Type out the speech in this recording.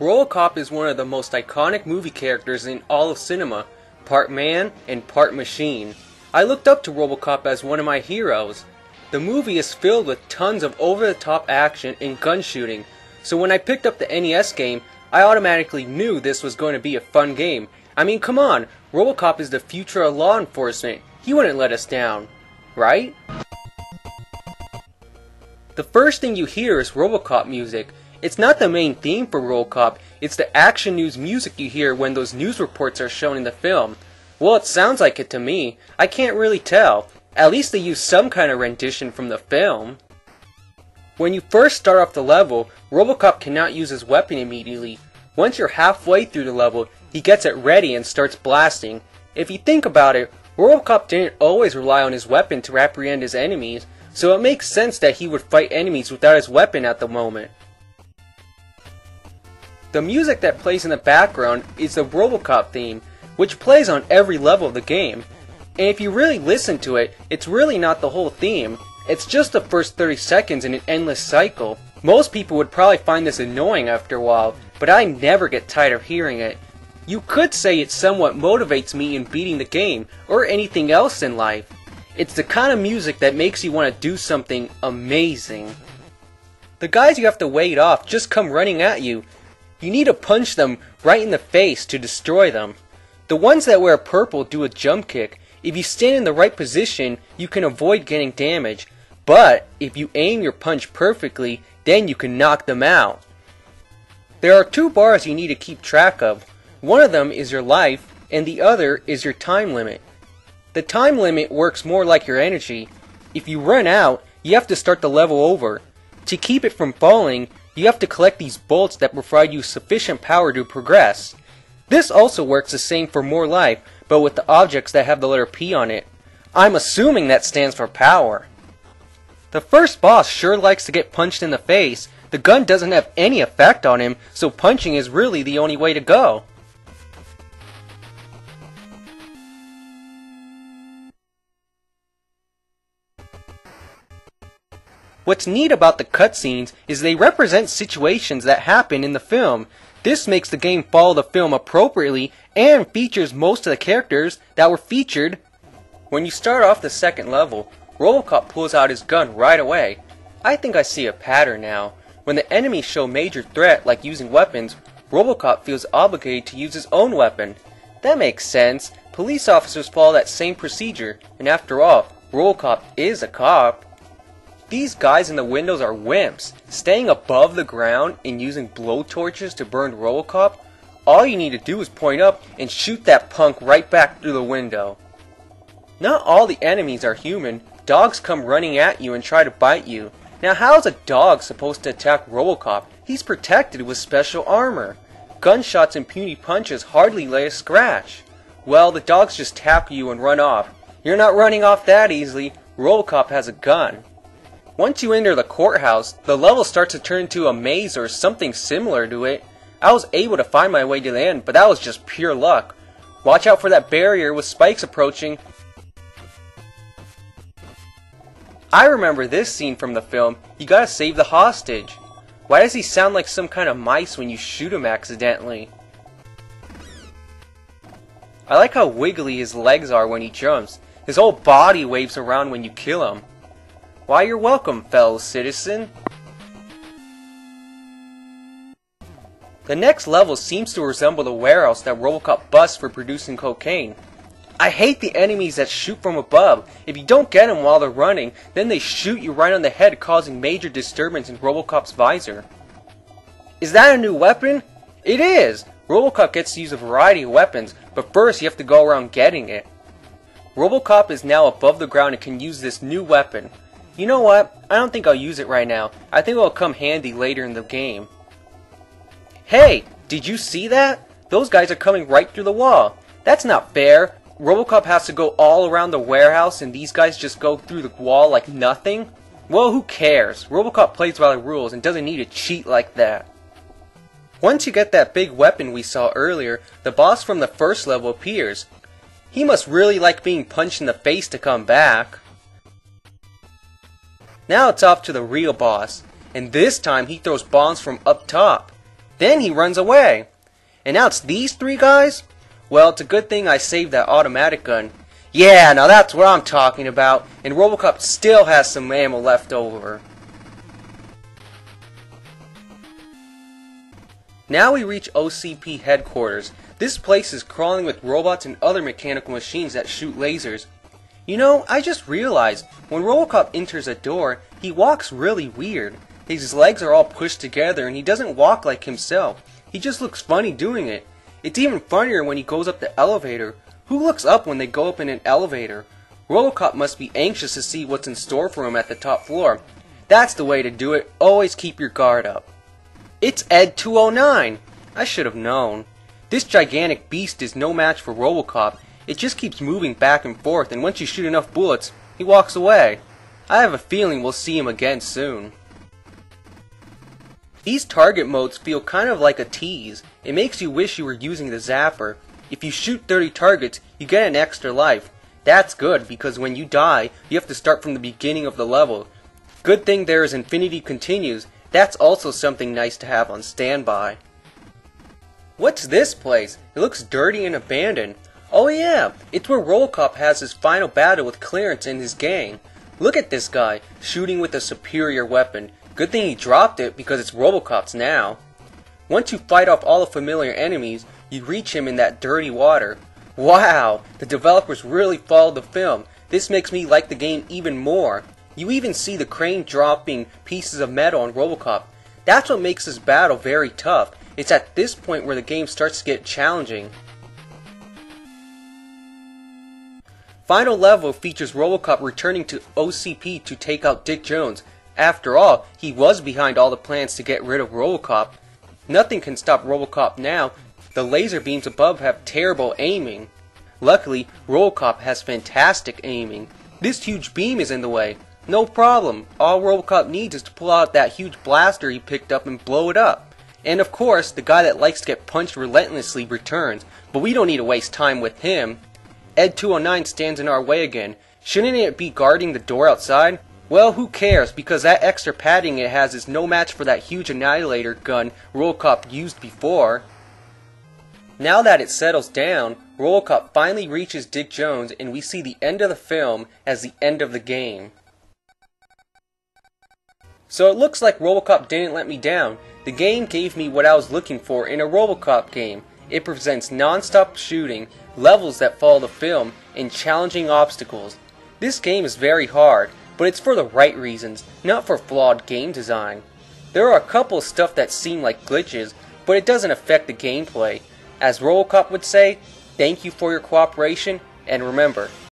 Robocop is one of the most iconic movie characters in all of cinema, part man and part machine. I looked up to Robocop as one of my heroes. The movie is filled with tons of over-the-top action and gun shooting, so when I picked up the NES game, I automatically knew this was going to be a fun game. I mean, come on, Robocop is the future of law enforcement. He wouldn't let us down, right? The first thing you hear is Robocop music. It's not the main theme for Robocop, it's the action news music you hear when those news reports are shown in the film. Well, it sounds like it to me. I can't really tell. At least they use some kind of rendition from the film. When you first start off the level, Robocop cannot use his weapon immediately. Once you're halfway through the level, he gets it ready and starts blasting. If you think about it, Robocop didn't always rely on his weapon to apprehend his enemies, so it makes sense that he would fight enemies without his weapon at the moment. The music that plays in the background is the Robocop theme, which plays on every level of the game. And if you really listen to it, it's really not the whole theme. It's just the first 30 seconds in an endless cycle. Most people would probably find this annoying after a while, but I never get tired of hearing it. You could say it somewhat motivates me in beating the game, or anything else in life. It's the kind of music that makes you want to do something amazing. The guys you have to wait off just come running at you. You need to punch them right in the face to destroy them. The ones that wear purple do a jump kick. If you stand in the right position, you can avoid getting damage. But if you aim your punch perfectly, then you can knock them out. There are two bars you need to keep track of. One of them is your life, and the other is your time limit. The time limit works more like your energy. If you run out, you have to start the level over. To keep it from falling, you have to collect these bolts that provide you sufficient power to progress. This also works the same for more life, but with the objects that have the letter P on it. I'm assuming that stands for power. The first boss sure likes to get punched in the face. The gun doesn't have any effect on him, so punching is really the only way to go. What's neat about the cutscenes is they represent situations that happen in the film. This makes the game follow the film appropriately and features most of the characters that were featured. When you start off the second level, Robocop pulls out his gun right away. I think I see a pattern now. When the enemies show major threat like using weapons, Robocop feels obligated to use his own weapon. That makes sense. Police officers follow that same procedure, and after all, Robocop is a cop. These guys in the windows are wimps. Staying above the ground and using blowtorches to burn Robocop, all you need to do is point up and shoot that punk right back through the window. Not all the enemies are human. Dogs come running at you and try to bite you. Now how is a dog supposed to attack Robocop? He's protected with special armor. Gunshots and puny punches hardly lay a scratch. Well, the dogs just tackle you and run off. You're not running off that easily. Robocop has a gun. Once you enter the courthouse, the level starts to turn into a maze or something similar to it. I was able to find my way to the end, but that was just pure luck. Watch out for that barrier with spikes approaching. I remember this scene from the film. You gotta save the hostage. Why does he sound like some kind of mice when you shoot him accidentally? I like how wiggly his legs are when he jumps. His whole body waves around when you kill him. Why, you're welcome, fellow citizen. The next level seems to resemble the warehouse that Robocop busts for producing cocaine. I hate the enemies that shoot from above. If you don't get them while they're running, then they shoot you right on the head, causing major disturbance in Robocop's visor. Is that a new weapon? It is! Robocop gets to use a variety of weapons, but first you have to go around getting it. Robocop is now above the ground and can use this new weapon. You know what? I don't think I'll use it right now. I think it'll come handy later in the game. Hey! Did you see that? Those guys are coming right through the wall. That's not fair. Robocop has to go all around the warehouse and these guys just go through the wall like nothing? Well, who cares? Robocop plays by the rules and doesn't need to cheat like that. Once you get that big weapon we saw earlier, the boss from the first level appears. He must really like being punched in the face to come back. Now it's off to the real boss, and this time he throws bombs from up top. Then he runs away. And now it's these three guys? Well, it's a good thing I saved that automatic gun. Yeah, now that's what I'm talking about. And Robocop still has some ammo left over. Now we reach OCP Headquarters. This place is crawling with robots and other mechanical machines that shoot lasers. You know, I just realized, when Robocop enters a door, he walks really weird. His legs are all pushed together and he doesn't walk like himself. He just looks funny doing it. It's even funnier when he goes up the elevator. Who looks up when they go up in an elevator? Robocop must be anxious to see what's in store for him at the top floor. That's the way to do it. Always keep your guard up. It's Ed 209. I should have known. This gigantic beast is no match for Robocop. It just keeps moving back and forth, and once you shoot enough bullets, he walks away. I have a feeling we'll see him again soon. These target modes feel kind of like a tease. It makes you wish you were using the zapper. If you shoot 30 targets, you get an extra life. That's good, because when you die, you have to start from the beginning of the level. Good thing there is Infinity Continues. That's also something nice to have on standby. What's this place? It looks dirty and abandoned. Oh yeah, it's where Robocop has his final battle with Clarence and his gang. Look at this guy, shooting with a superior weapon. Good thing he dropped it, because it's Robocop's now. Once you fight off all the familiar enemies, you reach him in that dirty water. Wow, the developers really followed the film. This makes me like the game even more. You even see the crane dropping pieces of metal on Robocop. That's what makes this battle very tough. It's at this point where the game starts to get challenging. Final level features Robocop returning to OCP to take out Dick Jones. After all, he was behind all the plans to get rid of Robocop. Nothing can stop Robocop now. The laser beams above have terrible aiming. Luckily, Robocop has fantastic aiming. This huge beam is in the way. No problem. All Robocop needs is to pull out that huge blaster he picked up and blow it up. And of course, the guy that likes to get punched relentlessly returns. But we don't need to waste time with him. Ed 209 stands in our way again. Shouldn't it be guarding the door outside? Well, who cares, because that extra padding it has is no match for that huge annihilator gun Robocop used before. Now that it settles down, Robocop finally reaches Dick Jones and we see the end of the film as the end of the game. So it looks like Robocop didn't let me down. The game gave me what I was looking for in a Robocop game. It presents non-stop shooting, levels that follow the film, and challenging obstacles. This game is very hard, but it's for the right reasons, not for flawed game design. There are a couple of stuff that seem like glitches, but it doesn't affect the gameplay. As Robocop would say, thank you for your cooperation, and remember,